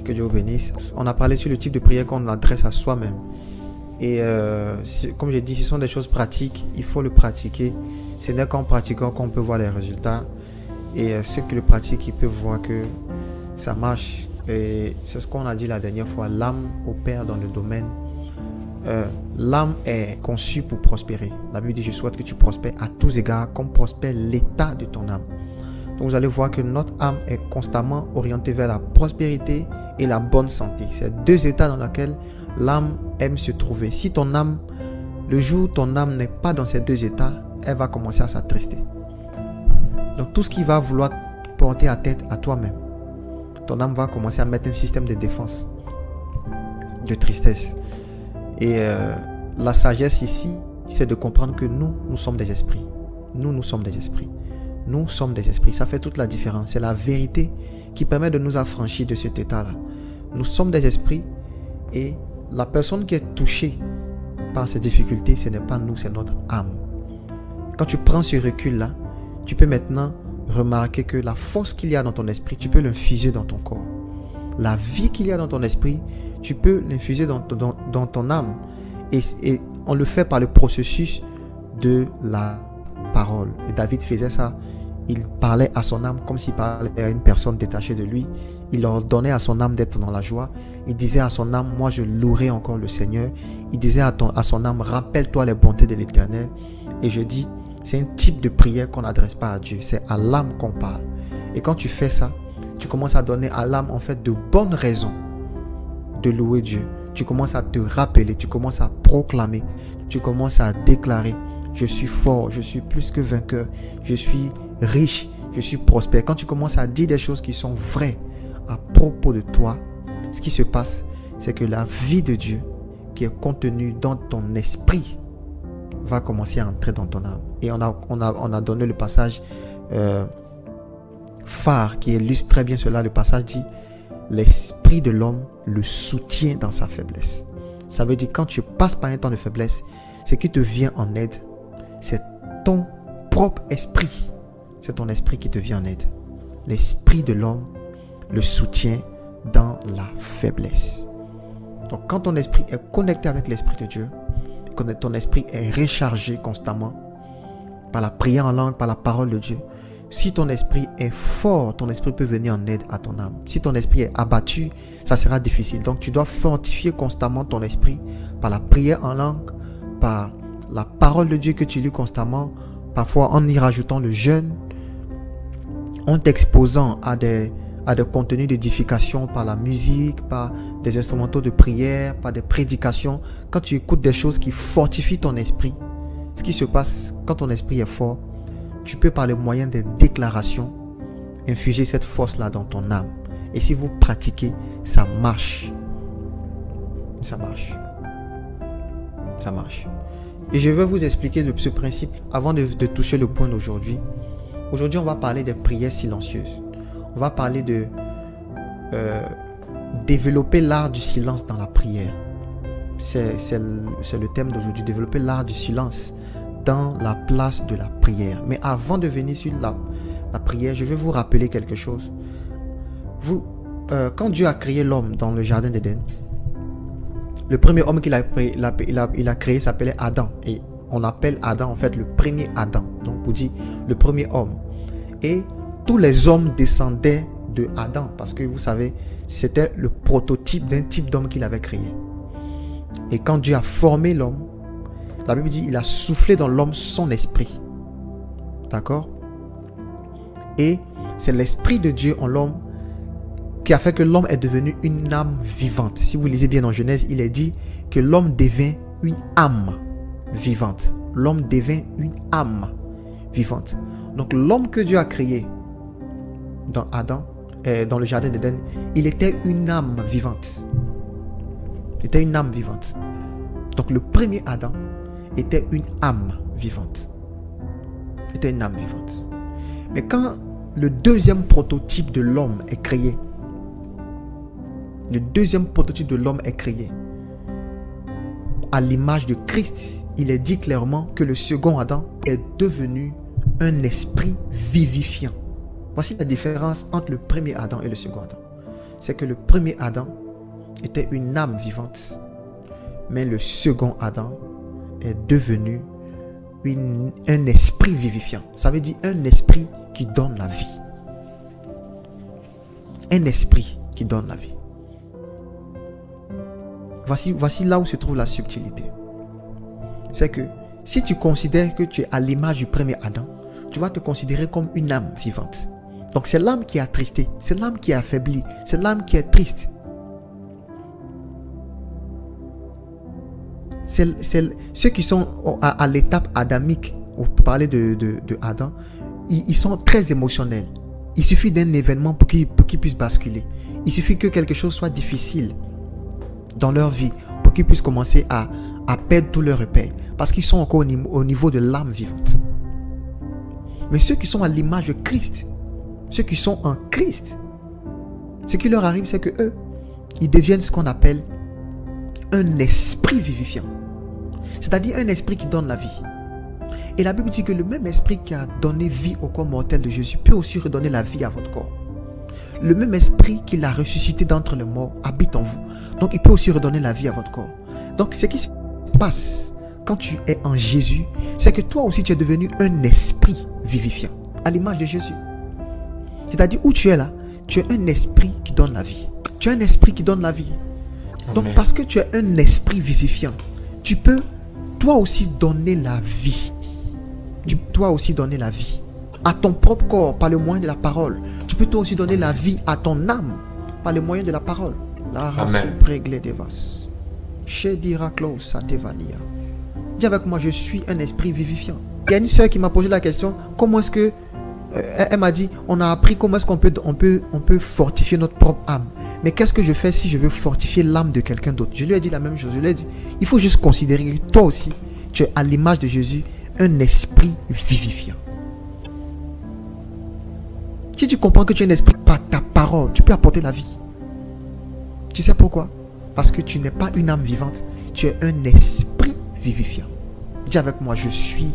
Que Dieu vous bénisse. On a parlé sur le type de prière qu'on adresse à soi-même. Et comme j'ai dit, ce sont des choses pratiques. Il faut le pratiquer. Ce n'est qu'en pratiquant qu'on peut voir les résultats. Et ceux qui le pratiquent, ils peuvent voir que ça marche. Et c'est ce qu'on a dit la dernière fois. L'âme opère dans le domaine. L'âme est conçue pour prospérer. La Bible dit, je souhaite que tu prospères à tous égards, comme prospère l'état de ton âme. Donc vous allez voir que notre âme est constamment orientée vers la prospérité et la bonne santé. C'est deux états dans lesquels l'âme aime se trouver. Si ton âme, le jour où ton âme n'est pas dans ces deux états, elle va commencer à s'attrister. Donc tout ce qui va vouloir porter atteinte à toi-même, ton âme va commencer à mettre un système de défense, de tristesse. Et la sagesse ici, c'est de comprendre que nous sommes des esprits. Nous sommes des esprits. Nous sommes des esprits. Ça fait toute la différence. C'est la vérité qui permet de nous affranchir de cet état-là. Nous sommes des esprits et la personne qui est touchée par ces difficultés, ce n'est pas nous, c'est notre âme. Quand tu prends ce recul-là, tu peux maintenant remarquer que la force qu'il y a dans ton esprit, tu peux l'infuser dans ton corps. La vie qu'il y a dans ton esprit, tu peux l'infuser dans ton âme. Et on le fait par le processus de la parole. Et David faisait ça. Il parlait à son âme comme s'il parlait à une personne détachée de lui. Il ordonnait à son âme d'être dans la joie. Il disait à son âme, moi je louerai encore le Seigneur. Il disait à son âme, rappelle-toi les bontés de l'Éternel. Et je dis, c'est un type de prière qu'on n'adresse pas à Dieu. C'est à l'âme qu'on parle. Et quand tu fais ça, tu commences à donner à l'âme en fait de bonnes raisons de louer Dieu. Tu commences à te rappeler, tu commences à proclamer, tu commences à déclarer, je suis fort, je suis plus que vainqueur, je suis riche, je suis prospère. Quand tu commences à dire des choses qui sont vraies à propos de toi, ce qui se passe, c'est que la vie de Dieu qui est contenue dans ton esprit va commencer à entrer dans ton âme. Et on a donné le passage phare qui illustre très bien cela. Le passage dit, l'esprit de l'homme le soutient dans sa faiblesse. Ça veut dire quand tu passes par un temps de faiblesse, ce qui te vient en aide, c'est ton propre esprit. C'est ton esprit qui te vient en aide. L'esprit de l'homme le soutient dans la faiblesse. Donc quand ton esprit est connecté avec l'esprit de Dieu, quand ton esprit est rechargé constamment par la prière en langue, par la parole de Dieu, si ton esprit est fort, ton esprit peut venir en aide à ton âme. Si ton esprit est abattu, ça sera difficile. Donc tu dois fortifier constamment ton esprit par la prière en langue, par la parole de Dieu que tu lis constamment, parfois en y rajoutant le jeûne, en t'exposant à des contenus d'édification par la musique, par des instrumentaux de prière, par des prédications. Quand tu écoutes des choses qui fortifient ton esprit, ce qui se passe quand ton esprit est fort, tu peux par le moyen des déclarations infuser cette force-là dans ton âme. Et si vous pratiquez, ça marche. Ça marche. Ça marche. Et je vais vous expliquer ce principe avant de toucher le point d'aujourd'hui. Aujourd'hui, on va parler des prières silencieuses. On va parler de développer l'art du silence dans la prière. C'est le thème d'aujourd'hui, développer l'art du silence dans la place de la prière. Mais avant de venir sur la prière, je vais vous rappeler quelque chose. Quand Dieu a créé l'homme dans le jardin d'Éden, le premier homme qu'il a créé s'appelait Adam. Et on appelle Adam en fait le premier Adam. Donc on dit le premier homme. Et tous les hommes descendaient de Adam. Parce que vous savez, c'était le prototype d'un type d'homme qu'il avait créé. Et quand Dieu a formé l'homme, la Bible dit, il a soufflé dans l'homme son esprit. D'accord? Et c'est l'esprit de Dieu en l'homme qui a fait que l'homme est devenu une âme vivante. Si vous lisez bien dans Genèse, il est dit que l'homme devint une âme vivante. L'homme devint une âme vivante. Donc l'homme que Dieu a créé dans Adam, dans le jardin d'Éden, il était une âme vivante. C'était une âme vivante. Donc le premier Adam était une âme vivante. Était une âme vivante. Mais quand le deuxième prototype de l'homme est créé, à l'image de Christ, il est dit clairement que le second Adam est devenu un esprit vivifiant. Voici la différence entre le premier Adam et le second Adam. c'est que le premier Adam était une âme vivante, mais le second Adam est devenu un esprit vivifiant. Ça veut dire un esprit qui donne la vie. Un esprit qui donne la vie. Voici là où se trouve la subtilité. C'est que si tu considères que tu es à l'image du premier Adam, tu vas te considérer comme une âme vivante. Donc c'est l'âme qui est attristée, c'est l'âme qui est affaiblie, c'est l'âme qui est triste. Ceux qui sont à l'étape adamique, pour parler de Adam, ils sont très émotionnels. Il suffit d'un événement pour qu'ils puissent basculer. Il suffit que quelque chose soit difficile dans leur vie pour qu'ils puissent commencer à perdre tous leurs repères. Parce qu'ils sont encore au niveau de l'âme vivante. Mais ceux qui sont à l'image de Christ, ceux qui sont en Christ, ce qui leur arrive, c'est que eux, ils deviennent ce qu'on appelle un esprit vivifiant. C'est-à-dire un esprit qui donne la vie. Et la Bible dit que le même esprit qui a donné vie au corps mortel de Jésus peut aussi redonner la vie à votre corps. Le même esprit qui l'a ressuscité d'entre les morts habite en vous. Donc il peut aussi redonner la vie à votre corps. Donc ce qui se passe quand tu es en Jésus, c'est que toi aussi tu es devenu un esprit vivifiant, à l'image de Jésus. C'est-à-dire où tu es là, tu es un esprit qui donne la vie. Tu es un esprit qui donne la vie. Donc Amen. parce que tu es un esprit vivifiant, tu peux toi aussi donner la vie. Tu peux toi aussi donner la vie à ton propre corps par le moyen de la parole. Tu peux toi aussi donner la vie à ton âme par le moyen de la parole. La race préglée des vases. Chez Diraclos Satevania. Dis avec moi, je suis un esprit vivifiant. Il y a une sœur qui m'a posé la question, comment est-ce que elle m'a dit, on a appris comment est-ce qu'on peut fortifier notre propre âme. Mais qu'est-ce que je fais si je veux fortifier l'âme de quelqu'un d'autre? Je lui ai dit la même chose. Je lui ai dit, il faut juste considérer que toi aussi, tu es à l'image de Jésus, un esprit vivifiant. Si tu comprends que tu es un esprit par ta parole, tu peux apporter la vie. Tu sais pourquoi? Parce que tu n'es pas une âme vivante, tu es un esprit vivifiant. Dis avec moi, je suis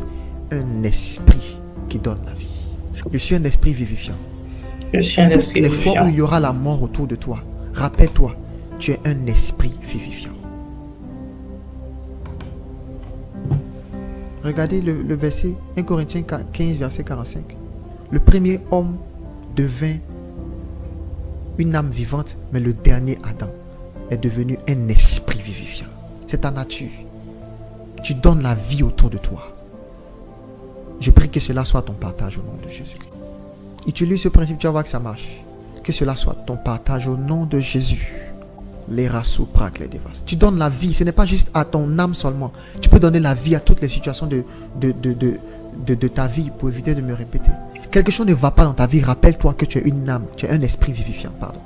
un esprit qui donne la vie. Je suis un esprit vivifiant. Je suis un esprit Toutes les fois vivifiant. où il y aura la mort autour de toi, rappelle-toi, tu es un esprit vivifiant. Regardez le verset 1 Corinthiens 15, verset 45. Le premier homme devint une âme vivante, mais le dernier Adam est devenu un esprit vivifiant. C'est ta nature. Tu donnes la vie autour de toi. Je prie que cela soit ton partage au nom de Jésus-Christ. Utilise ce principe, tu vas voir que ça marche. Que cela soit ton partage au nom de Jésus. Les rassous prac les dévastes. Tu donnes la vie, ce n'est pas juste à ton âme seulement. Tu peux donner la vie à toutes les situations de ta vie, pour éviter de me répéter. Quelque chose ne va pas dans ta vie, rappelle-toi que tu es une âme, tu es un esprit vivifiant, pardon.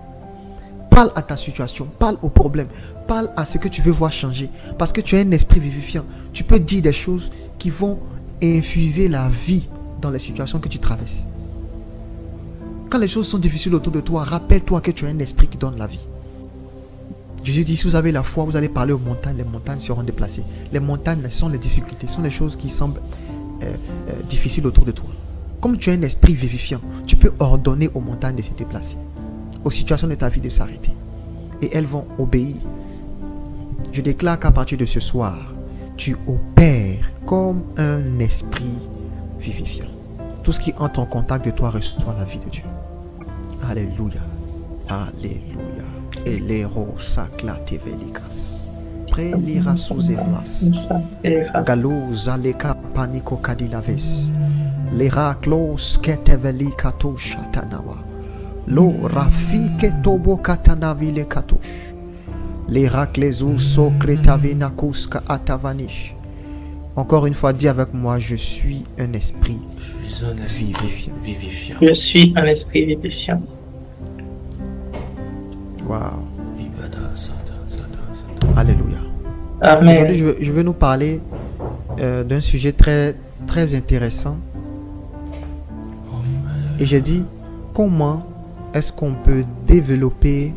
Parle à ta situation, parle au problème, parle à ce que tu veux voir changer. Parce que tu es un esprit vivifiant. Tu peux dire des choses qui vont infuser la vie dans les situations que tu traverses. Quand les choses sont difficiles autour de toi, rappelle-toi que tu es un esprit qui donne la vie. Jésus dit, si vous avez la foi, vous allez parler aux montagnes, les montagnes seront déplacées. Les montagnes sont les difficultés, sont les choses qui semblent difficiles autour de toi. Comme tu es un esprit vivifiant, tu peux ordonner aux montagnes de se déplacer, aux situations de ta vie de s'arrêter. Et elles vont obéir. Je déclare qu'à partir de ce soir, tu opères comme un esprit vivifiant. Tout ce qui entre en contact de toi reçoit la vie de Dieu. Alléluia. Alléluia. Et les rosas clatevelikas. Prelira sous evlas. Galos aleka panico cadilaves. L'Héraklos keteveli katouche atanawa. Lo rafike tobo katanavile katouche. L'Héraklesu sokretavina kuska atavanish. Encore une fois, dis avec moi, je suis un esprit vivifiant. Je suis un esprit vivifiant. Wow. Alléluia. Amen. Aujourd'hui, je veux nous parler d'un sujet très, très intéressant. Et j'ai dit, comment est-ce qu'on peut développer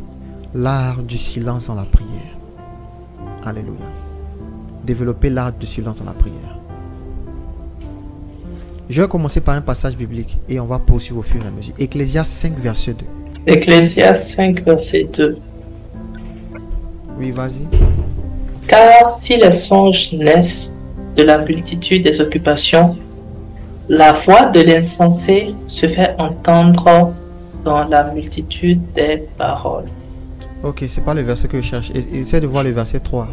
l'art du silence dans la prière? Alléluia. Développer l'art du silence dans la prière. Je vais commencer par un passage biblique et on va poursuivre au fur et à mesure. Ecclésiaste 5, verset 2. Ecclésiaste 5, verset 2. Oui, vas-y. Car si les songes naissent de la multitude des occupations, la voix de l'insensé se fait entendre dans la multitude des paroles. Ok, c'est pas le verset que je cherche. Essaie de voir le verset 3.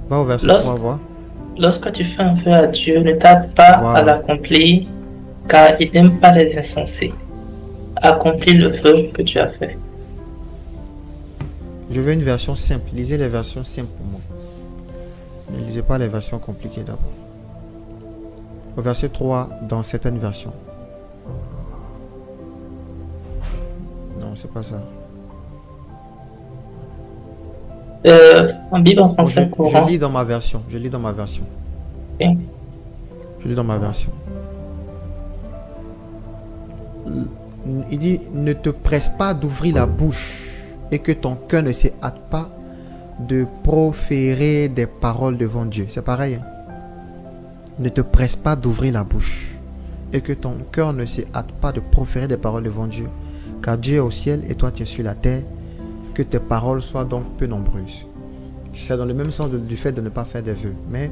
Va au verset 3, voir. Lorsque tu fais un vœu à Dieu, ne tarde pas à l'accomplir, car il n'aime pas les insensés. Accomplis le vœu que tu as fait. Je veux une version simple. Lisez les versions simples pour moi. Ne lisez pas les versions compliquées d'abord. Au verset 3, dans certaines versions. Non, c'est pas ça. En Bible en français courant. Je lis dans ma version. Je lis dans ma version. Okay. Je lis dans ma version. Il dit, ne te presse pas d'ouvrir la bouche et que ton cœur ne se hâte pas de proférer des paroles devant Dieu. C'est pareil. Hein? Ne te presse pas d'ouvrir la bouche et que ton cœur ne se hâte pas de proférer des paroles devant Dieu. Car Dieu est au ciel et toi tu es sur la terre. Que tes paroles soient donc peu nombreuses. C'est dans le même sens du fait de ne pas faire des vœux. Mais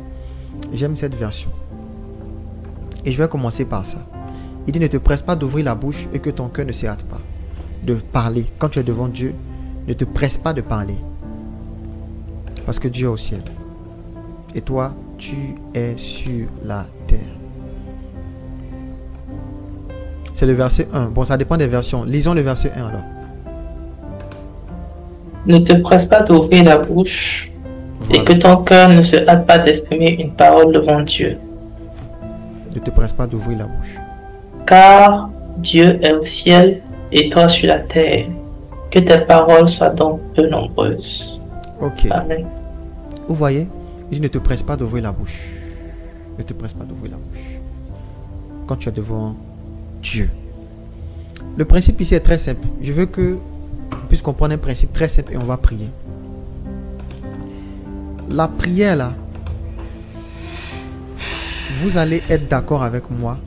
j'aime cette version. Et je vais commencer par ça. Il dit, ne te presse pas d'ouvrir la bouche et que ton cœur ne se hâte pas de parler. Quand tu es devant Dieu, ne te presse pas de parler. Parce que Dieu est au ciel. Et toi, tu es sur la terre. C'est le verset 1. Bon, ça dépend des versions. Lisons le verset 1 alors. Ne te presse pas d'ouvrir la bouche, voilà. Et que ton cœur ne se hâte pas d'exprimer une parole devant Dieu. Ne te presse pas d'ouvrir la bouche. Car Dieu est au ciel et toi sur la terre. Que tes paroles soient donc peu nombreuses. Ok. Amen. Vous voyez, il dit, ne te presse pas d'ouvrir la bouche. Ne te presse pas d'ouvrir la bouche. Quand tu es devant Dieu. Le principe ici est très simple. Je veux que puisse comprendre un principe très simple et on va prier. La prière là, vous allez être d'accord avec moi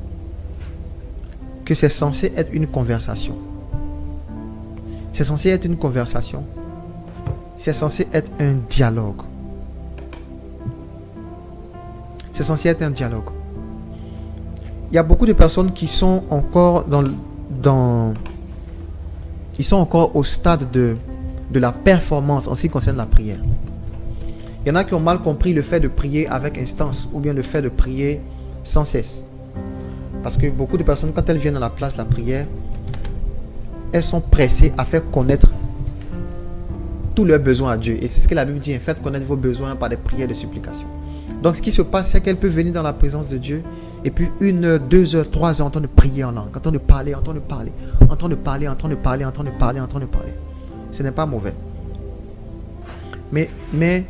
que c'est censé être une conversation. C'est censé être une conversation. C'est censé être un dialogue. C'est censé être un dialogue. Il y a beaucoup de personnes qui sont encore ils sont encore au stade de la performance en ce qui concerne la prière. Il y en a qui ont mal compris le fait de prier avec instance ou bien le fait de prier sans cesse. Parce que beaucoup de personnes, quand elles viennent à la place de la prière, elles sont pressées à faire connaître tous leurs besoins à Dieu. Et c'est ce que la Bible dit, faites connaître vos besoins par des prières de supplication. Donc ce qui se passe, c'est qu'elle peut venir dans la présence de Dieu et puis 1 heure, 2 heures, 3 heures, entendre prier en langue, entendre parler, entendre parler, entendre parler, entendre parler, entendre parler, entendre parler. Ce n'est pas mauvais. Mais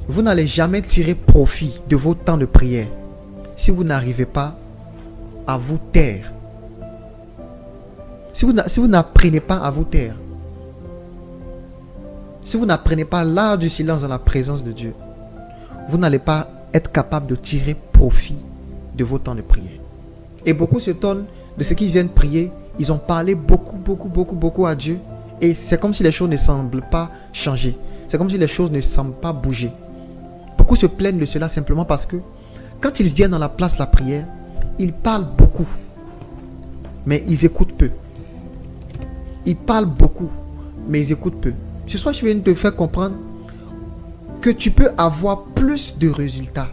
vous n'allez jamais tirer profit de vos temps de prière si vous n'arrivez pas à vous taire. Si vous n'apprenez pas à vous taire, si vous n'apprenez pas l'art du silence dans la présence de Dieu, vous n'allez pas être capable de tirer profit de vos temps de prière. Et beaucoup s'étonnent de ce qu'ils viennent prier. Ils ont parlé beaucoup à Dieu. Et c'est comme si les choses ne semblent pas changer. C'est comme si les choses ne semblent pas bouger. Beaucoup se plaignent de cela simplement parce que quand ils viennent dans la place de la prière, ils parlent beaucoup. Mais ils écoutent peu. Ils parlent beaucoup, mais ils écoutent peu. Ce soir, je viens de te faire comprendre que tu peux avoir plus de résultats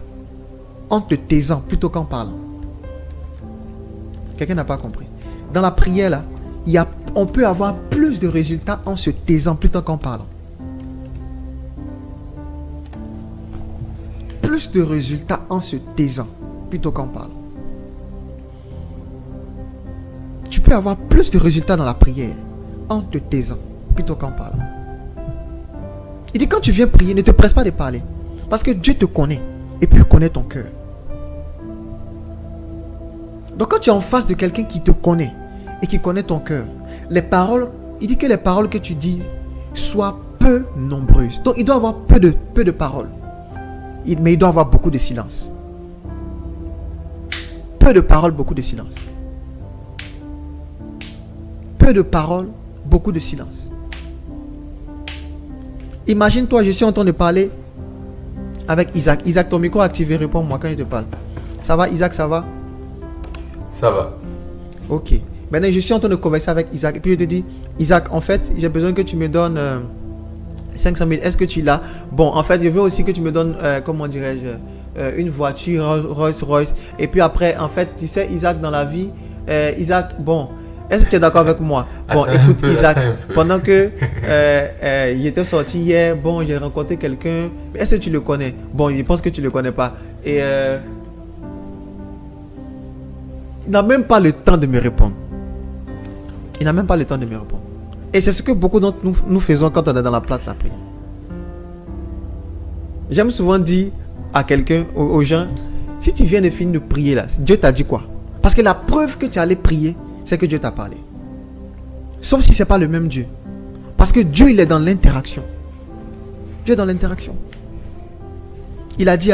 en te taisant plutôt qu'en parlant. Quelqu'un n'a pas compris. Dans la prière, là, on peut avoir plus de résultats en se taisant plutôt qu'en parlant. Plus de résultats en se taisant plutôt qu'en parlant. Tu peux avoir plus de résultats dans la prière en te taisant plutôt qu'en parlant. Il dit, quand tu viens prier, ne te presse pas de parler. Parce que Dieu te connaît. Et puis il connaît ton cœur. Donc quand tu es en face de quelqu'un qui te connaît et qui connaît ton cœur, les paroles, il dit que les paroles que tu dis soient peu nombreuses. Donc il doit avoir peu de paroles. Mais il doit avoir beaucoup de silence. Peu de paroles, beaucoup de silence. peu de paroles, beaucoup de silence. Imagine-toi, je suis en train de parler avec Isaac. Isaac, ton micro est activé, réponds-moi quand je te parle. Ça va, Isaac, ça va? Ça va. Ok. Maintenant, je suis en train de converser avec Isaac. Et puis je te dis, Isaac, en fait, j'ai besoin que tu me donnes 500 000. Est-ce que tu l'as? Bon, en fait, je veux aussi que tu me donnes, comment dirais-je, une voiture Rolls-Royce. Et puis après, en fait, tu sais, Isaac, dans la vie, Isaac, bon, est-ce que tu es d'accord avec moi? Bon, Attends écoute, un peu, Isaac, attends un peu. pendant que il était sorti hier, bon, j'ai rencontré quelqu'un. Est-ce que tu le connais? Bon, je pense que tu le connais pas. Et il n'a même pas le temps de me répondre. Il n'a même pas le temps de me répondre. Et c'est ce que beaucoup d'entre nous faisons quand on est dans la place de la prière. J'aime souvent dire à quelqu'un, aux gens, si tu viens de finir de prier là, Dieu t'a dit quoi? Parce que la preuve que tu allais prier, c'est que Dieu t'a parlé. Sauf si ce n'est pas le même Dieu. Parce que Dieu, il est dans l'interaction. Dieu est dans l'interaction. Il a dit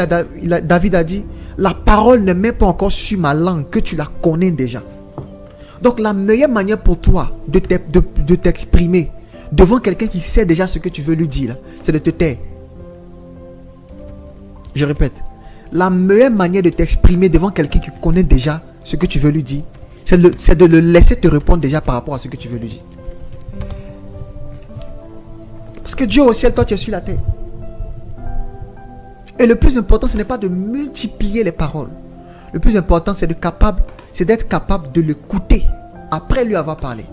David a dit, la parole ne met pas encore sur ma langue que tu la connais déjà. Donc la meilleure manière pour toi de t'exprimer devant quelqu'un qui sait déjà ce que tu veux lui dire, c'est de te taire. Je répète, la meilleure manière de t'exprimer devant quelqu'un qui connaît déjà ce que tu veux lui dire, c'est de le laisser te répondre déjà par rapport à ce que tu veux lui dire. Parce que Dieu au ciel, toi tu es sur la terre. Et le plus important, ce n'est pas de multiplier les paroles. Le plus important, c'est d'être capable de l'écouter après lui avoir parlé.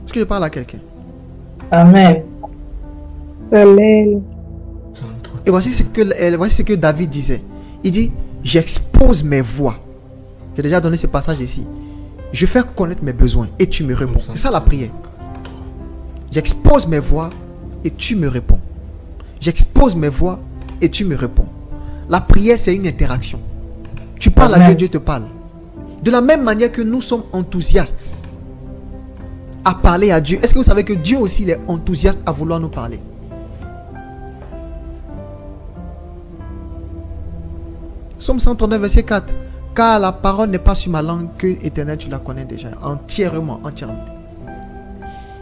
Est-ce que je parle à quelqu'un? Amen. Amen. Et voici ce que David disait. Il dit, j'expose mes voix. J'ai déjà donné ce passage ici. Je fais connaître mes besoins et tu me réponds. C'est ça la prière. J'expose mes voix et tu me réponds. J'expose mes voix et tu me réponds. La prière, c'est une interaction. Tu parles à Dieu, Dieu te parle. De la même manière que nous sommes enthousiastes à parler à Dieu, est-ce que vous savez que Dieu aussi il est enthousiaste à vouloir nous parler? Psaume 139, verset 4. Car la parole n'est pas sur ma langue que éternel, tu la connais déjà. Entièrement.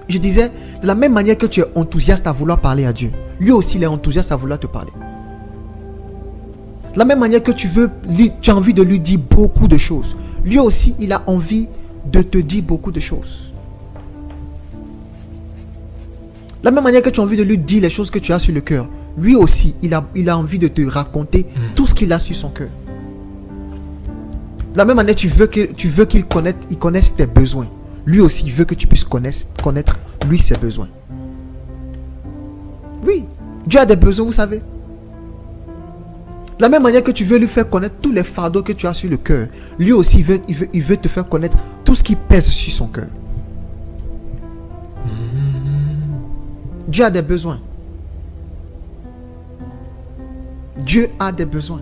Je disais, de la même manière que tu es enthousiaste à vouloir parler à Dieu, lui aussi il est enthousiaste à vouloir te parler. De la même manière que tu as envie de lui dire beaucoup de choses, lui aussi il a envie de te dire beaucoup de choses. De la même manière que tu as envie de lui dire les choses que tu as sur le cœur, lui aussi il a envie de te raconter tout ce qu'il a sur son cœur. De la même manière tu veux qu'il connaisse tes besoins. Lui aussi, il veut que tu puisses connaître lui ses besoins. Oui, Dieu a des besoins, vous savez. De la même manière que tu veux lui faire connaître tous les fardeaux que tu as sur le cœur, lui aussi, il veut te faire connaître tout ce qui pèse sur son cœur. Dieu a des besoins. Dieu a des besoins.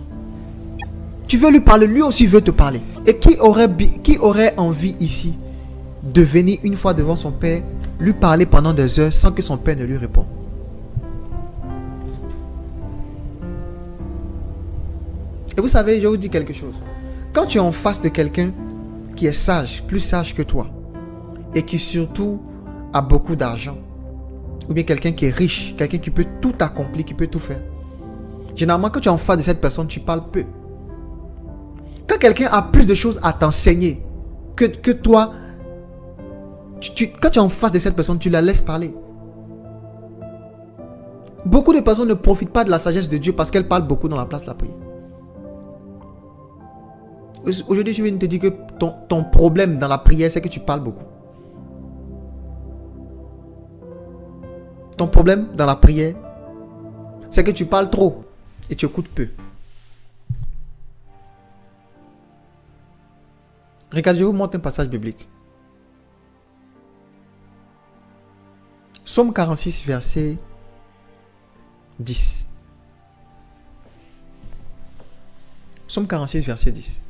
Tu veux lui parler, lui aussi veut te parler. Et qui aurait envie ici de venir une fois devant son père, lui parler pendant des heures sans que son père ne lui réponde? Et vous savez, je vous dis quelque chose. Quand tu es en face de quelqu'un qui est sage, plus sage que toi, et qui surtout a beaucoup d'argent, ou bien quelqu'un qui est riche, quelqu'un qui peut tout accomplir, qui peut tout faire, généralement quand tu es en face de cette personne, tu parles peu. Quand quelqu'un a plus de choses à t'enseigner que toi, quand tu es en face de cette personne, tu la laisses parler. Beaucoup de personnes ne profitent pas de la sagesse de Dieu parce qu'elles parlent beaucoup dans la place de la prière. Aujourd'hui, je viens de te dire que ton problème dans la prière, c'est que tu parles beaucoup. Ton problème dans la prière, c'est que tu parles trop et tu écoutes peu. Regardez, je vous montre un passage biblique. Psaume 46, verset 10. Psaume 46, verset 10.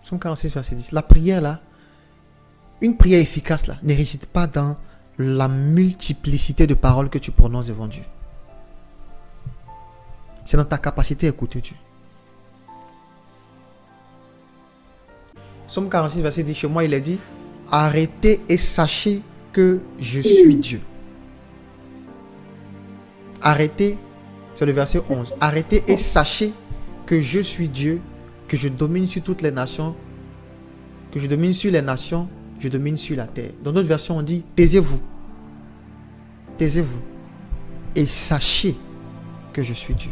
Psaume 46, verset 10. La prière là, une prière efficace là, ne réside pas dans la multiplicité de paroles que tu prononces devant Dieu. C'est dans ta capacité à écouter Dieu. Somme 46, verset 10, chez moi, il est dit, arrêtez et sachez que je suis Dieu. Arrêtez, c'est le verset 11. Arrêtez et sachez que je suis Dieu, que je domine sur toutes les nations, que je domine sur les nations, je domine sur la terre. Dans d'autres versions, on dit, taisez-vous. Taisez-vous. Et sachez que je suis Dieu.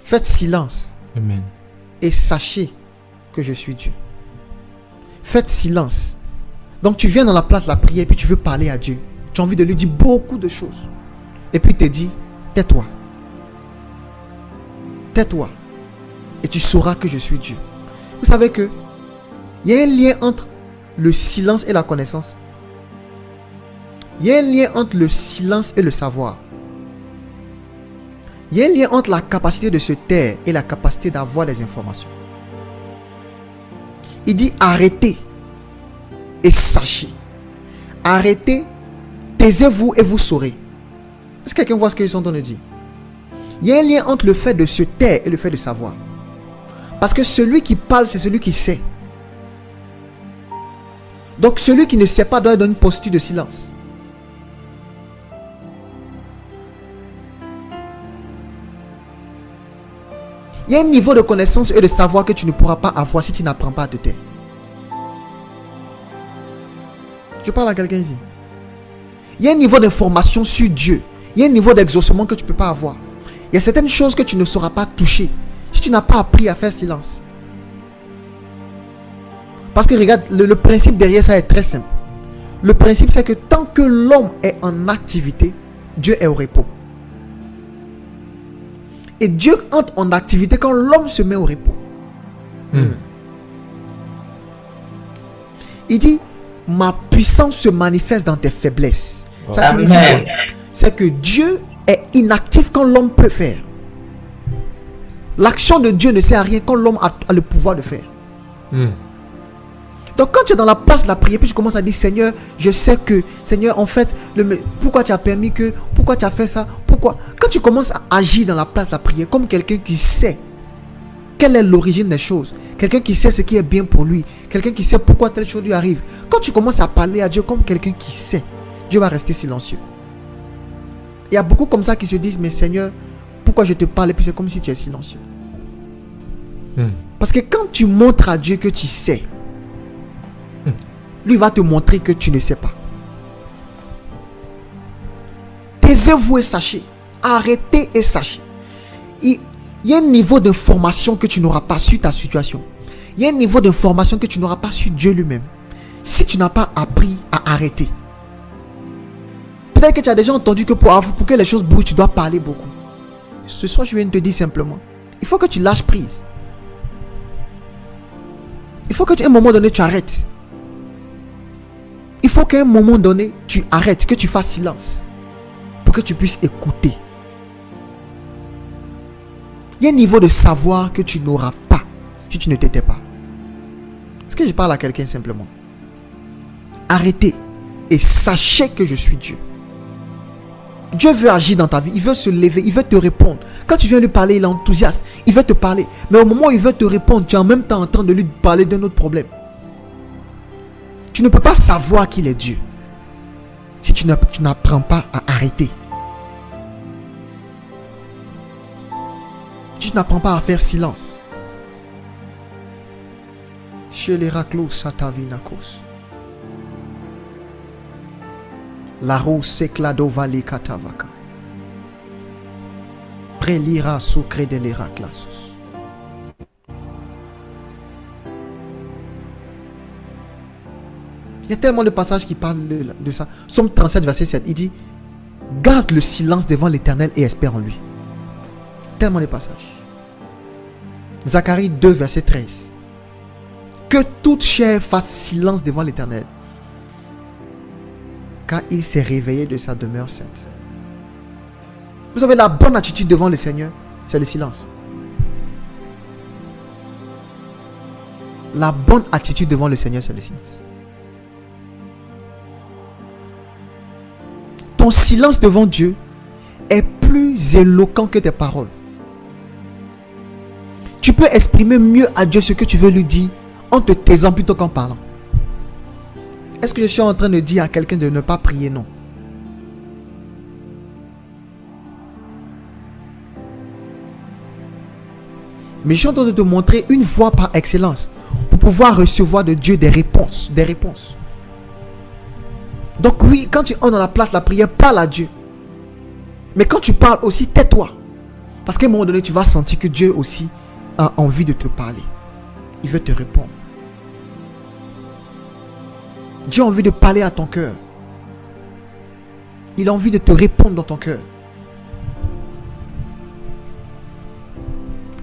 Faites silence. Amen. Et sachez que je suis Dieu. Faites silence. Donc tu viens dans la place de la prière et puis tu veux parler à Dieu. Tu as envie de lui dire beaucoup de choses. Et puis il te dit, tais-toi. Tais-toi. Et tu sauras que je suis Dieu. Vous savez que il y a un lien entre le silence et la connaissance. Il y a un lien entre le silence et le savoir. Il y a un lien entre la capacité de se taire et la capacité d'avoir des informations. Il dit arrêtez et sachez. Arrêtez, taisez-vous et vous saurez. Est-ce que quelqu'un voit ce qu'ils sont en train de dire? Il y a un lien entre le fait de se taire et le fait de savoir. Parce que celui qui parle, c'est celui qui sait. Donc celui qui ne sait pas doit être dans une posture de silence. Il y a un niveau de connaissance et de savoir que tu ne pourras pas avoir si tu n'apprends pas à te taire. Je parle à quelqu'un ici. Il y a un niveau d'information sur Dieu. Il y a un niveau d'exaucement que tu ne peux pas avoir. Il y a certaines choses que tu ne sauras pas toucher si tu n'as pas appris à faire silence. Parce que regarde, le principe derrière ça est très simple. Le principe c'est que tant que l'homme est en activité, Dieu est au repos. Et Dieu entre en activité quand l'homme se met au repos. Il dit, ma puissance se manifeste dans tes faiblesses. Ça signifie quoi? C'est que Dieu est inactif quand l'homme peut faire. L'action de Dieu ne sert à rien quand l'homme a le pouvoir de faire. Donc quand tu es dans la place de la prière, puis tu commences à dire, Seigneur, je sais que, Seigneur, en fait, pourquoi tu as permis que, pourquoi tu as fait ça, pourquoi? Quand tu commences à agir dans la place de la prière, comme quelqu'un qui sait quelle est l'origine des choses, quelqu'un qui sait ce qui est bien pour lui, quelqu'un qui sait pourquoi telle chose lui arrive, quand tu commences à parler à Dieu comme quelqu'un qui sait, Dieu va rester silencieux. Il y a beaucoup comme ça qui se disent, mais Seigneur, pourquoi je te parle? Et puis c'est comme si tu es silencieux. Parce que quand tu montres à Dieu que tu sais, lui va te montrer que tu ne sais pas. Taisez-vous et sachez. Arrêtez et sachez. Il y a un niveau d'information que tu n'auras pas sur ta situation. Il y a un niveau d'information que tu n'auras pas sur Dieu lui-même. Si tu n'as pas appris à arrêter. Peut-être que tu as déjà entendu que pour que les choses bougent, tu dois parler beaucoup. Ce soir, je viens de te dire simplement, il faut que tu lâches prise. Il faut qu'à un moment donné, tu arrêtes. Il faut qu'à un moment donné, tu arrêtes, que tu fasses silence. Pour que tu puisses écouter. Il y a un niveau de savoir que tu n'auras pas si tu ne t'étais pas. Est-ce que je parle à quelqu'un simplement? Arrêtez et sachez que je suis Dieu. Dieu veut agir dans ta vie, il veut se lever, il veut te répondre. Quand tu viens lui parler, il est enthousiaste, il veut te parler. Mais au moment où il veut te répondre, tu es en même temps en train de lui parler d'un autre problème. Tu ne peux pas savoir qu'il est Dieu si tu n'apprends pas à arrêter. Si tu n'apprends pas à faire silence. Chez les raclos, satavinakos. La rose s'éclado vali katavaka. Prelira sucre de l'Héraclasos. Il y a tellement de passages qui parlent de ça. Somme 37, verset 7, il dit, garde le silence devant l'Éternel et espère en lui. Tellement de passages. Zacharie 2, verset 13. Que toute chair fasse silence devant l'Éternel, car il s'est réveillé de sa demeure sainte. Vous savez, la bonne attitude devant le Seigneur, c'est le silence. La bonne attitude devant le Seigneur, c'est le silence. ton silence devant Dieu est plus éloquent que tes paroles. Tu peux exprimer mieux à Dieu ce que tu veux lui dire en te taisant plutôt qu'en parlant. Est-ce que je suis en train de dire à quelqu'un de ne pas prier? Non. Mais je suis en train de te montrer une voie par excellence pour pouvoir recevoir de Dieu des réponses. Des réponses. Donc oui, quand tu es dans la place de la prière, parle à Dieu. Mais quand tu parles aussi, tais-toi. Parce qu'à un moment donné, tu vas sentir que Dieu aussi a envie de te parler. Il veut te répondre. Dieu a envie de parler à ton cœur. Il a envie de te répondre dans ton cœur.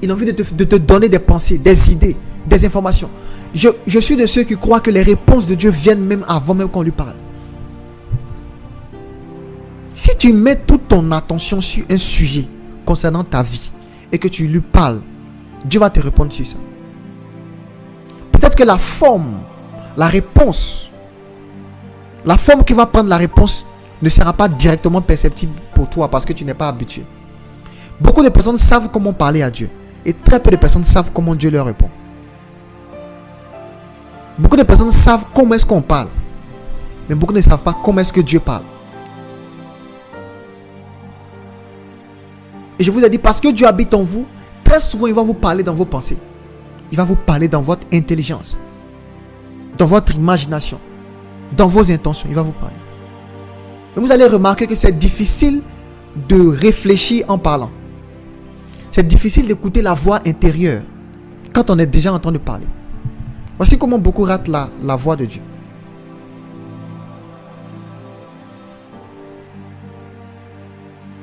Il a envie de te donner des pensées, des idées, des informations. Je suis de ceux qui croient que les réponses de Dieu viennent même avant même qu'on lui parle. Si tu mets toute ton attention sur un sujet concernant ta vie et que tu lui parles, Dieu va te répondre sur ça. Peut-être que la forme, la réponse, la forme qui va prendre la réponse ne sera pas directement perceptible pour toi parce que tu n'es pas habitué. Beaucoup de personnes savent comment parler à Dieu et très peu de personnes savent comment Dieu leur répond. Beaucoup de personnes savent comment est-ce qu'on parle, mais beaucoup ne savent pas comment est-ce que Dieu parle. Et je vous ai dit, parce que Dieu habite en vous, très souvent il va vous parler dans vos pensées. Il va vous parler dans votre intelligence, dans votre imagination, dans vos intentions. Il va vous parler. Et vous allez remarquer que c'est difficile de réfléchir en parlant. C'est difficile d'écouter la voix intérieure quand on est déjà en train de parler. Voici comment beaucoup ratent la voix de Dieu.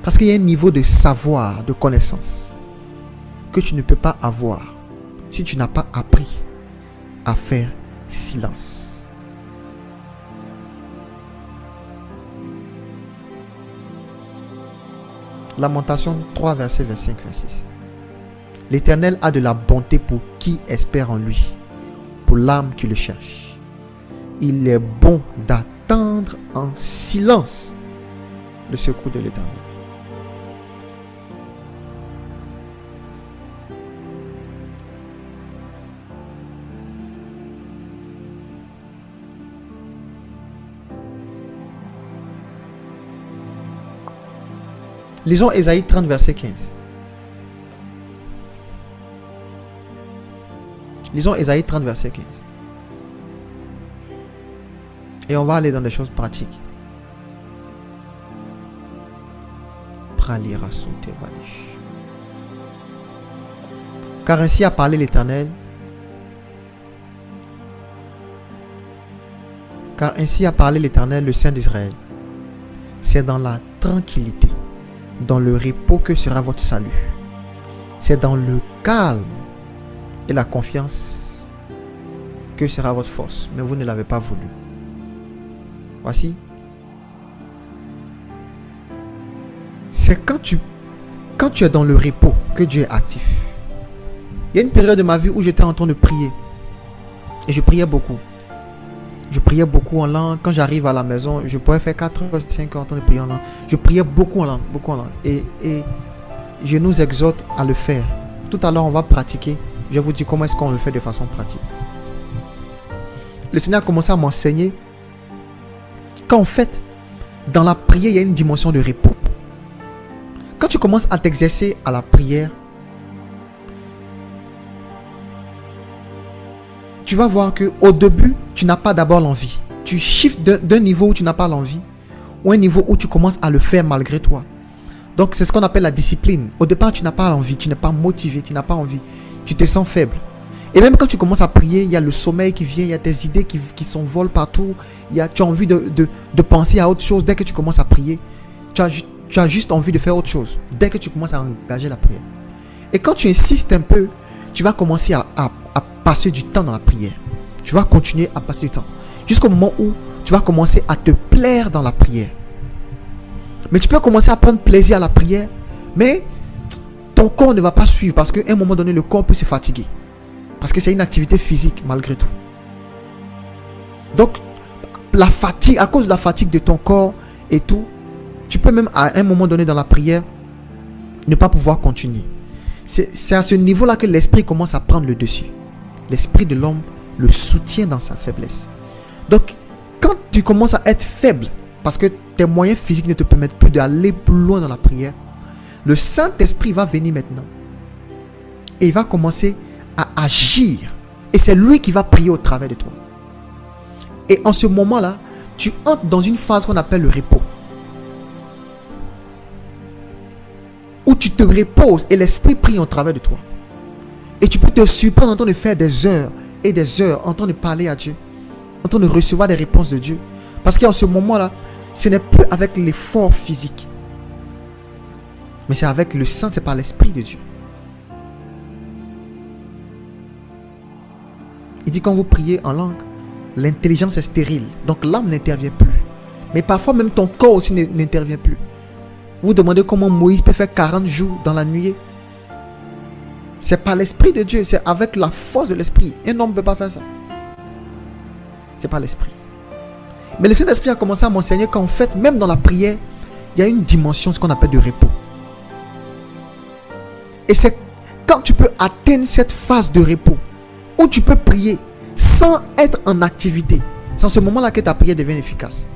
Parce qu'il y a un niveau de savoir, de connaissance que tu ne peux pas avoir si tu n'as pas appris à faire silence. Lamentation 3, verset 25, 26. L'Éternel a de la bonté pour qui espère en lui, pour l'âme qui le cherche. Il est bon d'attendre en silence le secours de l'Éternel. Lisons Ésaïe 30, verset 15. Lisons Ésaïe 30, verset 15. Et on va aller dans des choses pratiques. Car ainsi a parlé l'Éternel. Car ainsi a parlé l'Éternel, le Saint d'Israël. C'est dans la tranquillité, dans le repos que sera votre salut. C'est dans le calme et la confiance que sera votre force. Mais vous ne l'avez pas voulu. Voici. C'est quand tu es dans le repos que Dieu est actif. Il y a une période de ma vie où j'étais en train de prier. Et je priais beaucoup. Je priais beaucoup en langue. Quand j'arrive à la maison, je pourrais faire 4 ou 5 heures en train de prier en langue. Je priais beaucoup en langue, beaucoup en langue. Et je nous exhorte à le faire. Tout à l'heure, on va pratiquer. Je vous dis comment est-ce qu'on le fait de façon pratique. Le Seigneur a commencé à m'enseigner qu'en fait, dans la prière, il y a une dimension de repos. Quand tu commences à t'exercer à la prière, tu vas voir qu'au début, tu n'as pas d'abord l'envie. Tu shifts d'un niveau où tu n'as pas l'envie ou un niveau où tu commences à le faire malgré toi. Donc, c'est ce qu'on appelle la discipline. Au départ, tu n'as pas l'envie, tu n'es pas motivé, tu n'as pas envie. Tu te sens faible. Et même quand tu commences à prier, il y a le sommeil qui vient, il y a tes idées qui s'envolent partout. Tu as envie de penser à autre chose dès que tu commences à prier. Tu as juste envie de faire autre chose dès que tu commences à engager la prière. Et quand tu insistes un peu, tu vas commencer à passer du temps dans la prière. Tu vas continuer à passer du temps. Jusqu'au moment où tu vas commencer à te plaire dans la prière. Mais tu peux commencer à prendre plaisir à la prière, mais ton corps ne va pas suivre parce qu'à un moment donné, le corps peut se fatiguer. Parce que c'est une activité physique malgré tout. Donc, la fatigue, à cause de la fatigue de ton corps et tout, peux même à un moment donné dans la prière ne pas pouvoir continuer. C'est à ce niveau-là que l'esprit commence à prendre le dessus. L'esprit de l'homme le soutient dans sa faiblesse. Donc, quand tu commences à être faible, parce que tes moyens physiques ne te permettent plus d'aller plus loin dans la prière, le Saint-Esprit va venir maintenant. Et il va commencer à agir. Et c'est lui qui va prier au travers de toi. Et en ce moment-là, tu entres dans une phase qu'on appelle le repos. Où tu te reposes et l'Esprit prie au travers de toi. Et tu peux te surprendre en train de faire des heures et des heures en train de parler à Dieu. En train de recevoir des réponses de Dieu. Parce qu'en ce moment-là, ce n'est plus avec l'effort physique. Mais c'est avec le sang, c'est par l'Esprit de Dieu. Il dit quand vous priez en langue, l'intelligence est stérile. Donc l'âme n'intervient plus. Mais parfois même ton corps aussi n'intervient plus. Vous demandez comment Moïse peut faire 40 jours dans la nuée. C'est par l'Esprit de Dieu. C'est avec la force de l'Esprit. Un homme ne peut pas faire ça. C'est par l'Esprit. Mais le Saint-Esprit a commencé à m'enseigner qu'en fait, même dans la prière, il y a une dimension, ce qu'on appelle de repos. Et c'est quand tu peux atteindre cette phase de repos, où tu peux prier sans être en activité. C'est en ce moment-là que ta prière devient efficace.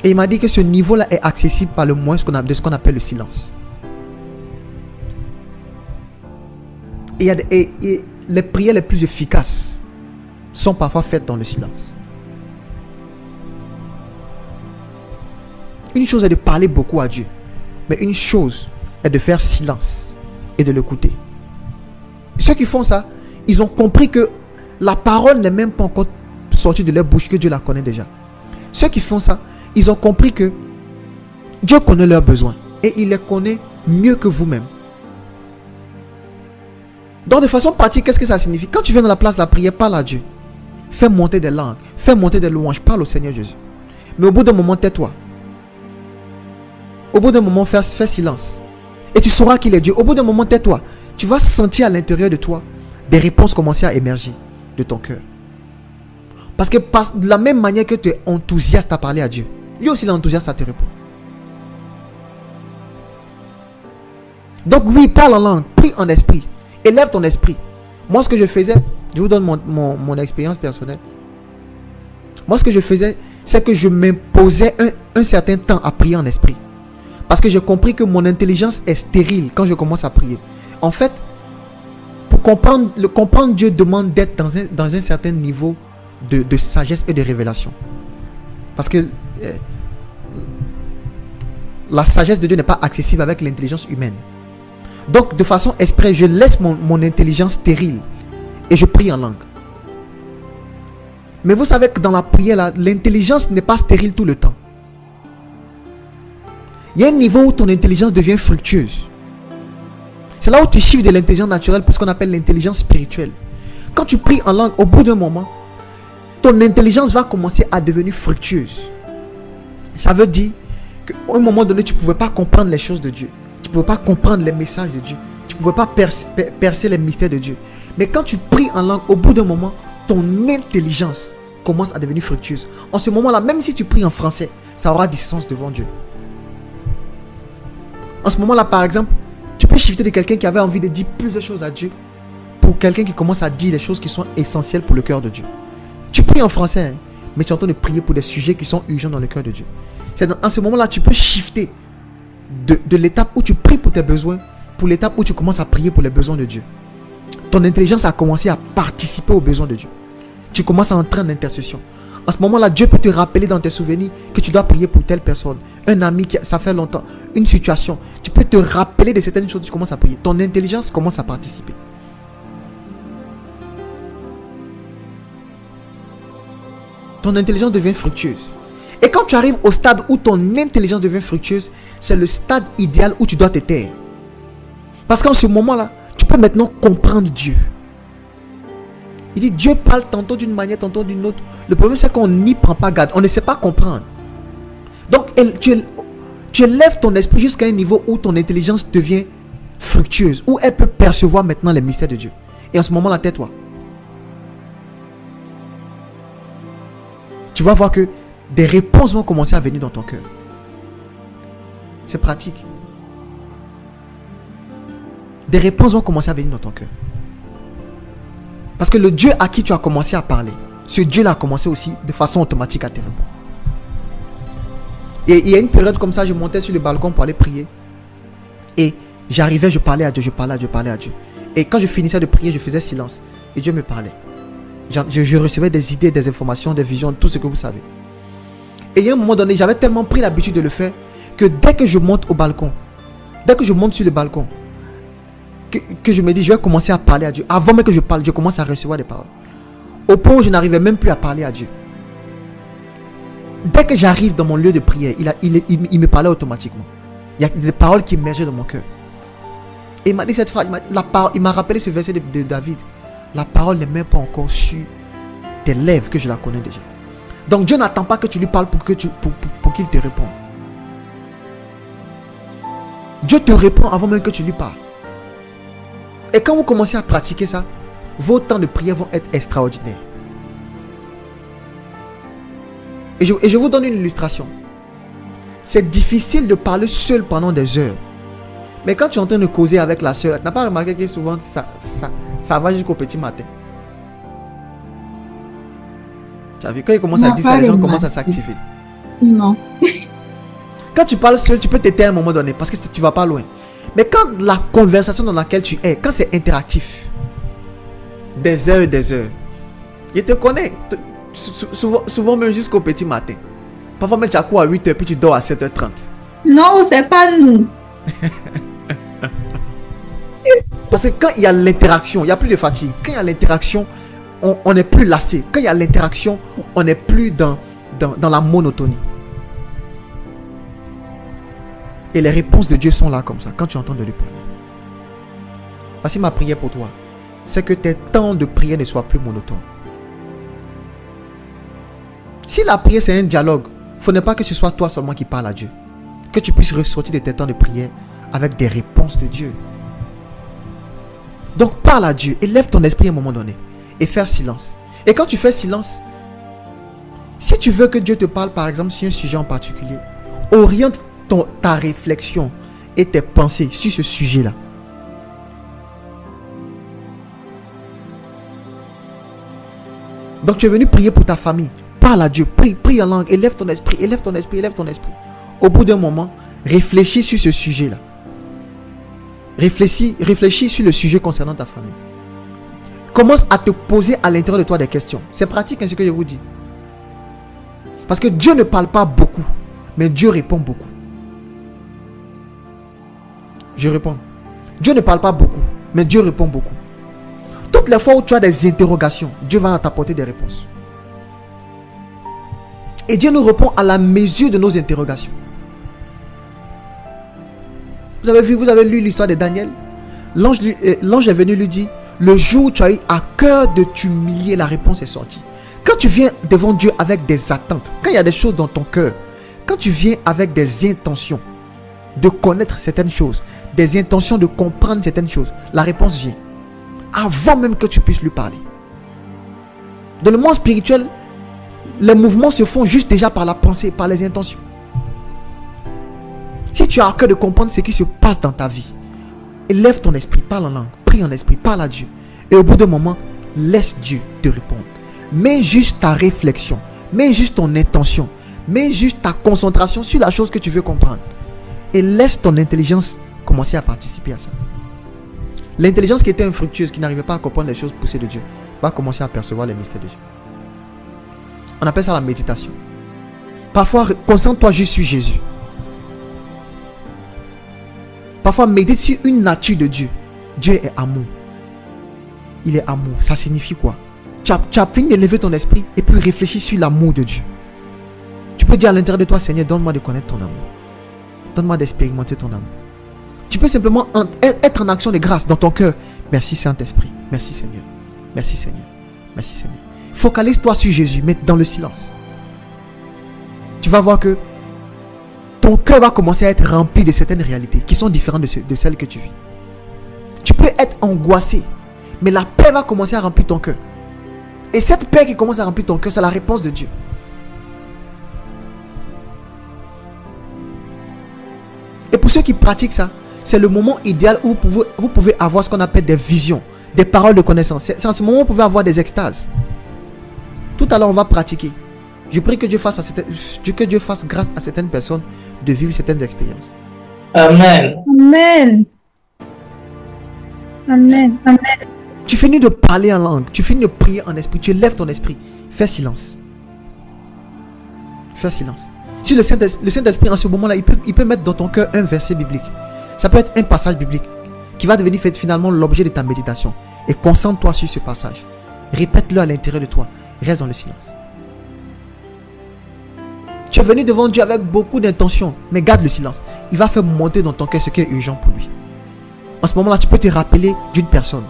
Et il m'a dit que ce niveau-là est accessible par le moyen de ce qu'on appelle le silence. Et les prières les plus efficaces sont parfois faites dans le silence. Une chose est de parler beaucoup à Dieu, mais une chose est de faire silence et de l'écouter. Ceux qui font ça, ils ont compris que la parole n'est même pas encore sortie de leur bouche, que Dieu la connaît déjà. Ceux qui font ça, ils ont compris que Dieu connaît leurs besoins et il les connaît mieux que vous-même. Donc de façon pratique, qu'est-ce que ça signifie? Quand tu viens dans la place de la prière, parle à Dieu. Fais monter des langues, fais monter des louanges, parle au Seigneur Jésus. Mais au bout d'un moment, tais-toi. Au bout d'un moment, fais silence. Et tu sauras qu'il est Dieu. Au bout d'un moment, tais-toi. Tu vas sentir à l'intérieur de toi des réponses commencer à émerger de ton cœur. Parce que de la même manière que tu es enthousiaste à parler à Dieu, lui aussi il est enthousiaste à te répondre. Donc oui, parle en langue, prie en esprit, élève ton esprit. Moi ce que je faisais, je vous donne mon expérience personnelle. Moi ce que je faisais, c'est que je m'imposais un certain temps à prier en esprit. Parce que j'ai compris que mon intelligence est stérile quand je commence à prier. En fait, pour comprendre Dieu demande d'être dans un certain niveau de sagesse et de révélation. Parce que la sagesse de Dieu n'est pas accessible avec l'intelligence humaine. Donc, de façon exprès, je laisse mon intelligence stérile et je prie en langue. Mais vous savez que dans la prière, l'intelligence n'est pas stérile tout le temps. Il y a un niveau où ton intelligence devient fructueuse. C'est là où tu chiffres de l'intelligence naturelle pour ce qu'on appelle l'intelligence spirituelle. Quand tu pries en langue, au bout d'un moment, ton intelligence va commencer à devenir fructueuse. Ça veut dire qu'à un moment donné, tu ne pouvais pas comprendre les choses de Dieu. Tu ne pouvais pas comprendre les messages de Dieu. Tu ne pouvais pas percer les mystères de Dieu. Mais quand tu pries en langue, au bout d'un moment, ton intelligence commence à devenir fructueuse. En ce moment-là, même si tu pries en français, ça aura du sens devant Dieu. En ce moment-là, par exemple, tu peux shifter de quelqu'un qui avait envie de dire plusieurs choses à Dieu pour quelqu'un qui commence à dire les choses qui sont essentielles pour le cœur de Dieu. Tu pries en français, hein, mais tu es en train de prier pour des sujets qui sont urgents dans le cœur de Dieu. En ce moment-là, tu peux shifter de l'étape où tu pries pour tes besoins pour l'étape où tu commences à prier pour les besoins de Dieu. Ton intelligence a commencé à participer aux besoins de Dieu. Tu commences à entrer en intercession. En ce moment-là, Dieu peut te rappeler dans tes souvenirs que tu dois prier pour telle personne, un ami qui ça fait longtemps, une situation. Tu peux te rappeler de certaines choses, tu commences à prier. Ton intelligence commence à participer. Ton intelligence devient fructueuse. Et quand tu arrives au stade où ton intelligence devient fructueuse, c'est le stade idéal où tu dois te taire. Parce qu'en ce moment-là, tu peux maintenant comprendre Dieu. Il dit Dieu parle tantôt d'une manière, tantôt d'une autre. Le problème c'est qu'on n'y prend pas garde. On ne sait pas comprendre. Donc tu élèves ton esprit jusqu'à un niveau où ton intelligence devient fructueuse. Où elle peut percevoir maintenant les mystères de Dieu. Et en ce moment-là, tais-toi. Tu vas voir que des réponses vont commencer à venir dans ton cœur. C'est pratique. Des réponses vont commencer à venir dans ton cœur. Parce que le Dieu à qui tu as commencé à parler, ce Dieu-là a commencé aussi de façon automatique à te répondre. Et il y a une période comme ça, je montais sur le balcon pour aller prier. Et j'arrivais, je parlais à Dieu, je parlais à Dieu. Et quand je finissais de prier, je faisais silence. Et Dieu me parlait. Je recevais des idées, des informations, des visions, tout ce que vous savez. Et il y a un moment donné, j'avais tellement pris l'habitude de le faire que dès que je monte au balcon, dès que je monte sur le balcon, que je me dis, je vais commencer à parler à Dieu. Avant même que je parle, je commence à recevoir des paroles. Au point où je n'arrivais même plus à parler à Dieu. Dès que j'arrive dans mon lieu de prière, il me parlait automatiquement. Il y a des paroles qui émergeaient dans mon cœur. Et il m'a dit cette phrase, il m'a rappelé ce verset de David. La parole n'est même pas encore sur tes lèvres que je la connais déjà. Donc Dieu n'attend pas que tu lui parles pour qu'il te réponde. Dieu te répond avant même que tu lui parles. Et quand vous commencez à pratiquer ça, vos temps de prière vont être extraordinaires. Et je vous donne une illustration. C'est difficile de parler seul pendant des heures. Mais quand tu es en train de causer avec la soeur, tu n'as pas remarqué que souvent ça va jusqu'au petit matin. Tu as vu, quand il commence à dire ça, les gens commencent à s'activer. Non. Quand tu parles seul, tu peux t'éteindre à un moment donné parce que tu ne vas pas loin. Mais quand la conversation dans laquelle tu es, quand c'est interactif, des heures et des heures, il te connaît. Souvent même jusqu'au petit matin. Parfois même tu as cours à 8h puis tu dors à 7h30. Non, c'est pas nous. Parce que quand il y a l'interaction, il n'y a plus de fatigue. Quand il y a l'interaction, on n'est plus lassé. Quand il y a l'interaction, on n'est plus dans la monotonie. Et les réponses de Dieu sont là comme ça, quand tu entends de lui parler. Voici ma prière pour toi. C'est que tes temps de prière ne soient plus monotones. Si la prière c'est un dialogue, il ne faudrait pas que ce soit toi seulement qui parle à Dieu. Que tu puisses ressortir de tes temps de prière avec des réponses de Dieu. Donc parle à Dieu, élève ton esprit à un moment donné et faire silence. Et quand tu fais silence, si tu veux que Dieu te parle par exemple sur un sujet en particulier, oriente ta réflexion et tes pensées sur ce sujet-là. Donc tu es venu prier pour ta famille. Parle à Dieu, prie en langue, élève ton esprit. Au bout d'un moment, réfléchis sur ce sujet-là. Réfléchis sur le sujet concernant ta famille. Commence à te poser à l'intérieur de toi des questions. C'est pratique, hein, ce que je vous dis. Parce que Dieu ne parle pas beaucoup, mais Dieu répond beaucoup. Je réponds. Dieu ne parle pas beaucoup, mais Dieu répond beaucoup. Toutes les fois où tu as des interrogations, Dieu va t'apporter des réponses. Et Dieu nous répond à la mesure de nos interrogations. Vous avez lu l'histoire de Daniel? L'ange est venu lui dire, le jour où tu as eu à cœur de t'humilier, la réponse est sortie. Quand tu viens devant Dieu avec des attentes, quand il y a des choses dans ton cœur, quand tu viens avec des intentions de connaître certaines choses, des intentions de comprendre certaines choses, la réponse vient. Avant même que tu puisses lui parler. Dans le monde spirituel, les mouvements se font juste déjà par la pensée, par les intentions. Si tu as à cœur de comprendre ce qui se passe dans ta vie, élève ton esprit, parle en langue, prie en esprit, parle à Dieu. Et au bout d'un moment, laisse Dieu te répondre. Mets juste ta réflexion, mets juste ton intention, mets juste ta concentration sur la chose que tu veux comprendre. Et laisse ton intelligence commencer à participer à ça. L'intelligence qui était infructueuse, qui n'arrivait pas à comprendre les choses poussées de Dieu, va commencer à percevoir les mystères de Dieu. On appelle ça la méditation. Parfois, concentre-toi juste sur Jésus. Parfois, médite sur une nature de Dieu. Dieu est amour. Il est amour. Ça signifie quoi? Tu as fini d'élever ton esprit et puis réfléchis sur l'amour de Dieu. Tu peux dire à l'intérieur de toi, Seigneur, donne-moi de connaître ton amour. Donne-moi d'expérimenter ton amour. Tu peux simplement être en action de grâce dans ton cœur. Merci Saint-Esprit. Merci Seigneur. Merci Seigneur. Merci Seigneur. Focalise-toi sur Jésus, mais dans le silence. Tu vas voir que ton cœur va commencer à être rempli de certaines réalités qui sont différentes de celles que tu vis. Tu peux être angoissé, mais la paix va commencer à remplir ton cœur. Et cette paix qui commence à remplir ton cœur, c'est la réponse de Dieu. Et pour ceux qui pratiquent ça, c'est le moment idéal où vous pouvez avoir ce qu'on appelle des visions, des paroles de connaissance. C'est en ce moment où vous pouvez avoir des extases. Tout à l'heure, on va pratiquer. Je prie que Dieu fasse grâce à certaines personnes de vivre certaines expériences. Amen. Amen. Amen. Amen. Tu finis de parler en langue, tu finis de prier en esprit, tu lèves ton esprit. Fais silence. Fais silence. Si le Saint-Esprit en ce moment-là, il peut mettre dans ton cœur un verset biblique. Ça peut être un passage biblique qui va devenir finalement l'objet de ta méditation. Et concentre-toi sur ce passage. Répète-le à l'intérieur de toi. Reste dans le silence. Tu es venu devant Dieu avec beaucoup d'intention, mais garde le silence. Il va faire monter dans ton cœur ce qui est urgent pour lui. En ce moment-là, tu peux te rappeler d'une personne.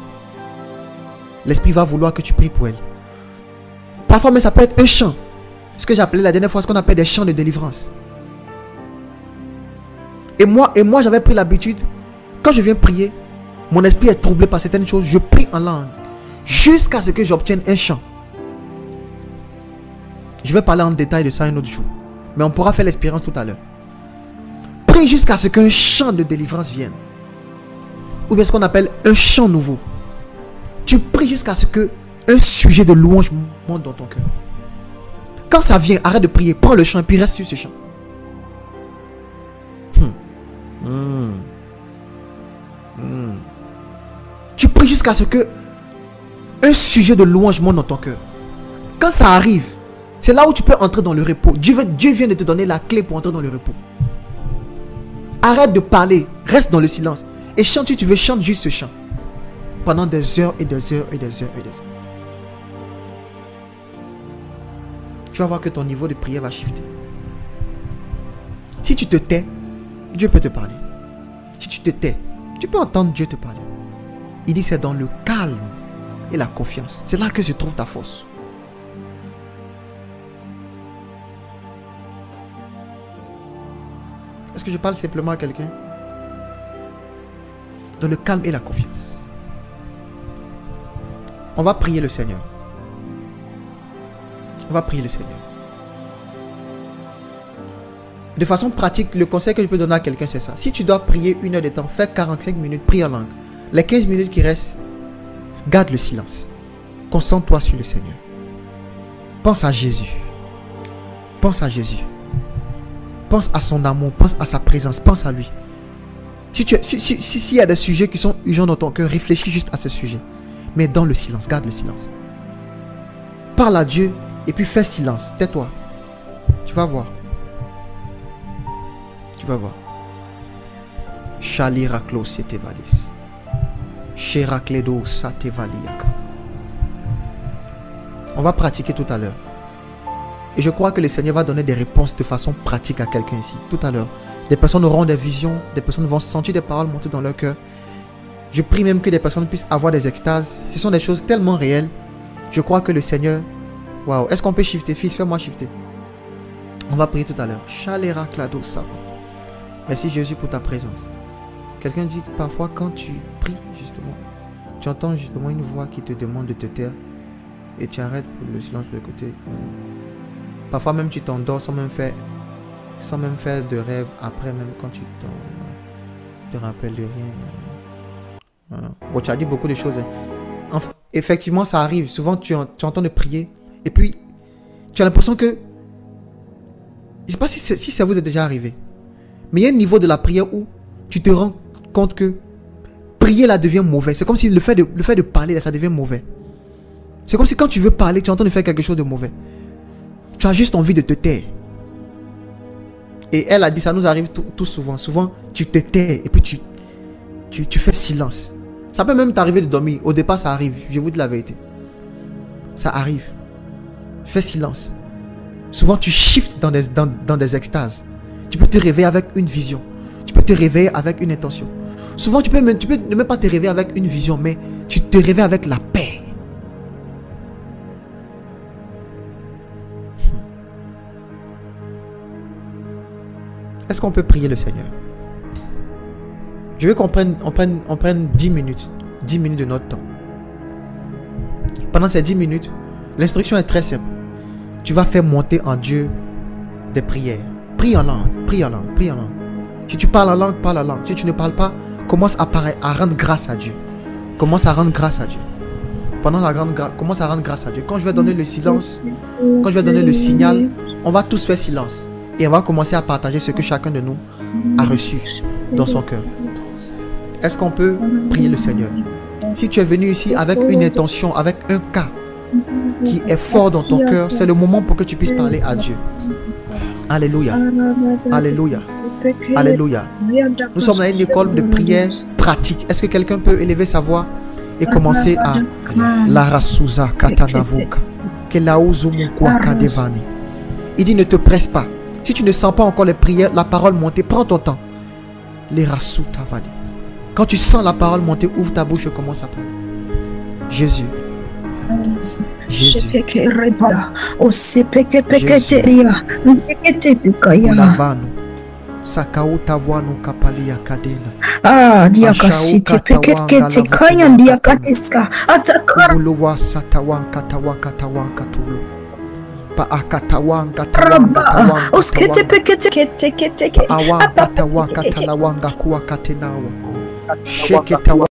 L'Esprit va vouloir que tu pries pour elle. Parfois, mais ça peut être un chant. Ce que j'ai appelé la dernière fois, ce qu'on appelle des chants de délivrance. Et moi j'avais pris l'habitude, quand je viens prier, mon esprit est troublé par certaines choses, je prie en langue, jusqu'à ce que j'obtienne un chant. Je vais parler en détail de ça un autre jour, mais on pourra faire l'expérience tout à l'heure. Prie jusqu'à ce qu'un chant de délivrance vienne. Ou bien ce qu'on appelle un chant nouveau. Tu pries jusqu'à ce que un sujet de louange monte dans ton cœur. Quand ça vient, arrête de prier, prends le chant et puis reste sur ce chant. Tu pries jusqu'à ce que un sujet de louange monte dans ton cœur. Quand ça arrive, c'est là où tu peux entrer dans le repos. Dieu vient de te donner la clé pour entrer dans le repos. Arrête de parler, reste dans le silence. Et chante si tu veux, chante juste ce chant. Pendant des heures et des heures et des heures et des heures. Tu vas voir que ton niveau de prière va shifter. Si tu te tais, Dieu peut te parler. Si tu te tais, tu peux entendre Dieu te parler. Il dit c'est dans le calme et la confiance. C'est là que se trouve ta force. Est-ce que je parle simplement à quelqu'un? Dans le calme et la confiance. On va prier le Seigneur. On va prier le Seigneur. De façon pratique, le conseil que je peux donner à quelqu'un, c'est ça. Si tu dois prier 1 heure de temps, fais 45 minutes, prie en langue. Les 15 minutes qui restent, garde le silence. Concentre-toi sur le Seigneur. Pense à Jésus. Pense à Jésus. Pense à son amour, pense à sa présence, pense à lui. S'il y a des sujets qui sont urgents dans ton cœur, réfléchis juste à ce sujet. Mais dans le silence, garde le silence. Parle à Dieu et puis fais silence. Tais-toi. Tu vas voir. Tu vas voir. Chaliraklo setevalis. Cherakledo satevaliaka. On va pratiquer tout à l'heure. Et je crois que le Seigneur va donner des réponses de façon pratique à quelqu'un ici. Tout à l'heure. Des personnes auront des visions. Des personnes vont sentir des paroles monter dans leur cœur. Je prie même que des personnes puissent avoir des extases. Ce sont des choses tellement réelles. Je crois que le Seigneur... Waouh. Est-ce qu'on peut shifter? Fils, fais-moi shifter. On va prier tout à l'heure. Chalera clado saba. Merci Jésus pour ta présence. Quelqu'un dit que parfois quand tu pries justement, tu entends justement une voix qui te demande de te taire. Et tu arrêtes pour le silence de l'autre côté. Parfois même tu t'endors sans même faire de rêve. Après même quand tu te rappelles de rien. Voilà. Bon, tu as dit beaucoup de choses. Enfin, effectivement, ça arrive. Souvent, tu entends de prier. Et puis, tu as l'impression que... Je ne sais pas si ça vous est déjà arrivé. Mais il y a un niveau de la prière où tu te rends compte que prier là devient mauvais. C'est comme si le fait de parler là, ça devient mauvais. C'est comme si quand tu veux parler, tu entends de faire quelque chose de mauvais. Tu as juste envie de te taire. Et elle a dit, ça nous arrive tout souvent. Souvent, tu te tais et puis tu fais silence. Ça peut même t'arriver de dormir. Au départ, ça arrive. Je vous dis la vérité. Ça arrive. Fais silence. Souvent, tu shifts dans des extases. Tu peux te réveiller avec une vision. Tu peux te réveiller avec une intention. Souvent, tu peux ne même pas te réveiller avec une vision, mais tu te réveilles avec la paix. Est-ce qu'on peut prier le Seigneur? Je veux qu'on prenne 10 minutes. 10 minutes de notre temps. Pendant ces 10 minutes, l'instruction est très simple. Tu vas faire monter en Dieu des prières. Prie en langue, prie en langue, prie en langue. Si tu parles la langue, parle la langue. Si tu ne parles pas, commence à rendre grâce à Dieu. Commence à rendre grâce à Dieu. Commence à rendre grâce à Dieu. Quand je vais donner le silence, quand je vais donner le signal, on va tous faire silence. Et on va commencer à partager ce que chacun de nous a reçu dans son cœur. Est-ce qu'on peut prier le Seigneur? Si tu es venu ici avec une intention, avec un cas qui est fort dans ton cœur, c'est le moment pour que tu puisses parler à Dieu. Alléluia. Alléluia. Alléluia. Nous sommes dans une école de prière pratique. Est-ce que quelqu'un peut élever sa voix et commencer à la rasuza katanavuka que la uzumukwaka devani. Il dit ne te presse pas. Si tu ne sens pas encore les prières, la parole monter, prends ton temps. Les rasutavani. Quand tu sens la parole monter, ouvre ta bouche et commence à parler. Jésus. Jésus. Ah, diakasiti pekete kayan diakatiska atakar uskete pekete kete kete